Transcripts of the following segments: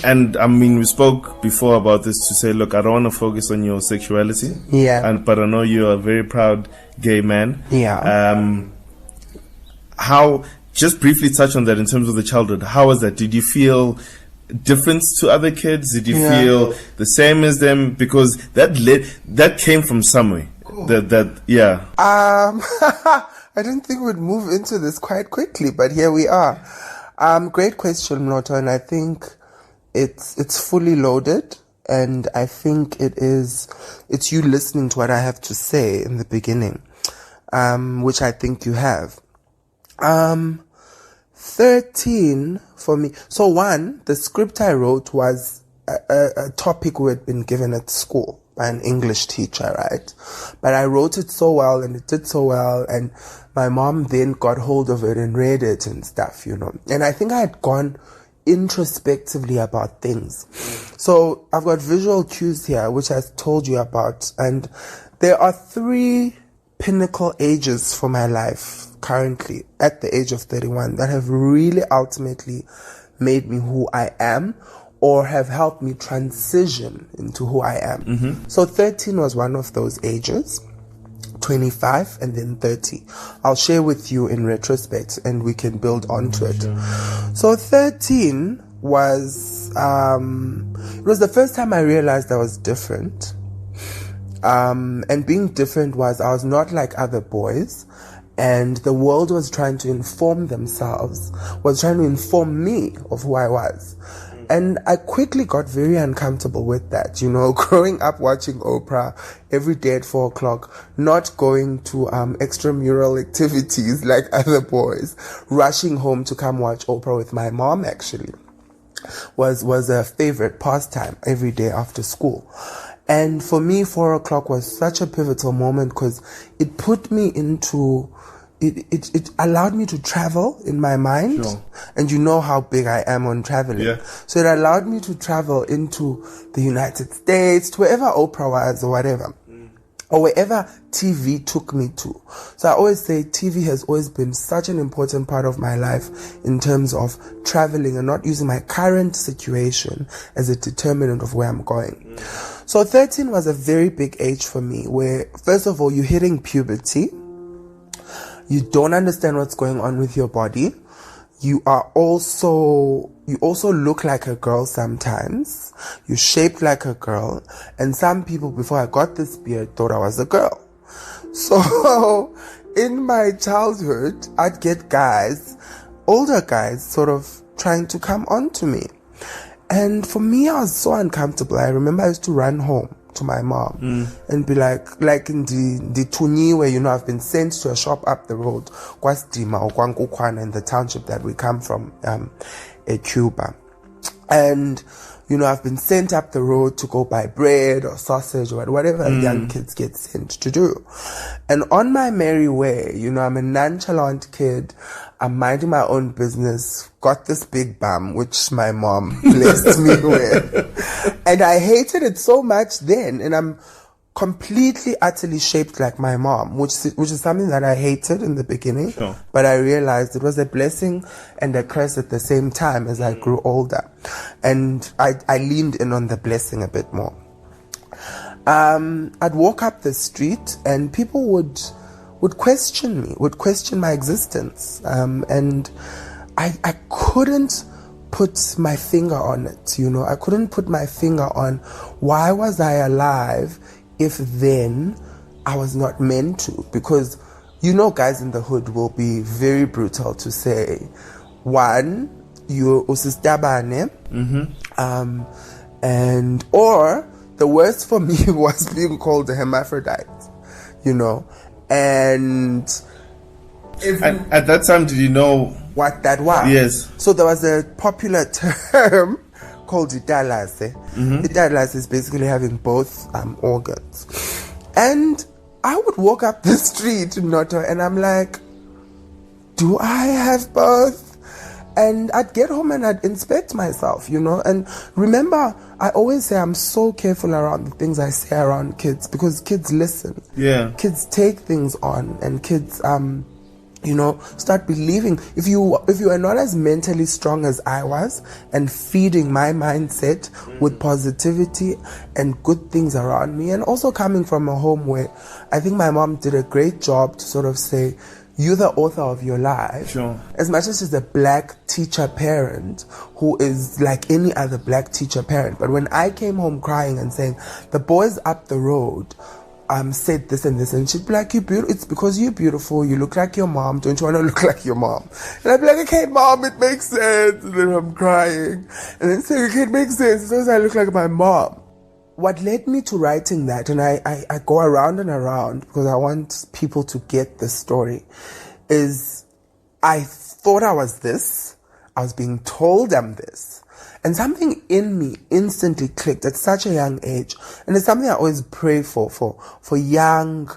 And I mean, we spoke before about this to say, look, I don't want to focus on your sexuality. Yeah. But I know you're a very proud gay man. Yeah. How, just briefly touch on that in terms of the childhood. How was that? Did you feel difference to other kids? Did you feel the same as them? Because that came from somewhere. Cool. Yeah. I didn't think we'd move into this quite quickly, but here we are. Great question, Mnoto, and I think it's fully loaded, and I think it's you listening to what I have to say in the beginning, which I think you have. 13 for me. So one, the script I wrote was a topic we had been given at school by an English teacher, right? But I wrote it so well and it did so well, and my mom then got hold of it and read it and stuff, you know. And I think I had gone introspectively about things. So I've got visual cues here, which I told you about, and there are 3 pinnacle ages for my life currently at the age of 31 that have really ultimately made me who I am, or have helped me transition into who I am. Mm-hmm. So 13 was one of those ages, 25, and then 30. I'll share with you in retrospect and we can build onto it. So 13 was, it was the first time I realized I was different. And being different was, I was not like other boys, and the world was trying to inform me of who I was. And I quickly got very uncomfortable with that, you know, growing up watching Oprah every day at 4 o'clock, not going to extramural activities like other boys, rushing home to come watch Oprah with my mom actually was a favorite pastime every day after school. And for me, 4 o'clock was such a pivotal moment because it put me into... It allowed me to travel in my mind. Sure. And you know how big I am on traveling. Yeah. So it allowed me to travel into the United States, to wherever Oprah was or whatever. Or wherever TV took me to. So I always say TV has always been such an important part of my life in terms of traveling and not using my current situation as a determinant of where I'm going. So 13 was a very big age for me, where first of all, you're hitting puberty. You don't understand what's going on with your body. You also look like a girl sometimes. You're shaped like a girl. And some people, before I got this beard, thought I was a girl. So in my childhood, I'd get guys, older guys, sort of trying to come on to me. And for me, I was so uncomfortable. I remember I used to run home to my mom and be like in the Tuni, where, you know, I've been sent to a shop up the road, Kwastima or Kwankukwana, in the township that we come from, Cuba. And, you know, I've been sent up the road to go buy bread or sausage or whatever young kids get sent to do. And on my merry way, you know, I'm a nonchalant kid. I'm minding my own business, got this big bum, which my mom blessed me with. And I hated it so much then. And I'm completely, utterly shaped like my mom, which is something that I hated in the beginning. Sure. But I realized it was a blessing and a curse at the same time as I grew older. And I leaned in on the blessing a bit more. I'd walk up the street and people would question me, would question my existence. And I couldn't put my finger on it, you know. I couldn't put my finger on why was I alive if then I was not meant to. Because, you know, guys in the hood will be very brutal to say, one, you're usistabane, and or the worst for me was being called a hermaphrodite, you know. And at that time, did you know what that was? Yes. So there was a popular term called italase. Italase is basically having both organs. And I would walk up the street, Noto, and I'm like, do I have both? And I'd get home and I'd inspect myself, you know. And remember, I always say I'm so careful around the things I say around kids, because kids listen. Yeah. Kids take things on, and kids Start believing. If you are not as mentally strong as I was, and feeding my mindset with positivity and good things around me, and also coming from a home where I think my mom did a great job to sort of say, you're the author of your life. Sure. As much as she's a black teacher parent who is like any other black teacher parent. But when I came home crying and saying, the boys up the road said this and this, and she'd be like, "You beautiful. It's because you're beautiful. You look like your mom. Don't you want to look like your mom?" And I'd be like, "Okay, mom, it makes sense." And then I'm crying, and then saying, "Okay, it makes sense because I look like my mom." What led me to writing that, and I go around and around because I want people to get this story, is I thought I was this. I was being told I'm this. And something in me instantly clicked at such a young age. And it's something I always pray for young,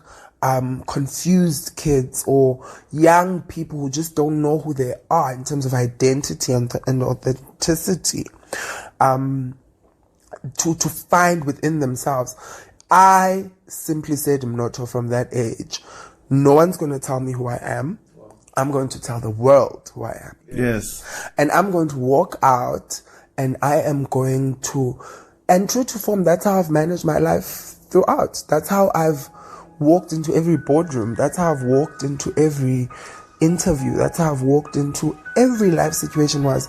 confused kids or young people who just don't know who they are in terms of identity and authenticity, to find within themselves. I simply said, Mnoto, from that age, no one's going to tell me who I am. I'm going to tell the world who I am. Yes. And I'm going to walk out, and I am going to, and true to form, that's how I've managed my life throughout. That's how I've walked into every boardroom. That's how I've walked into every interview. That's how I've walked into every life situation. Was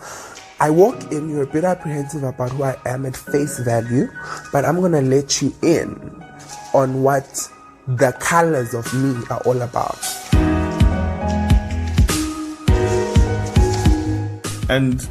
I walk in, you're a bit apprehensive about who I am at face value, but I'm going to let you in on what the colors of me are all about. And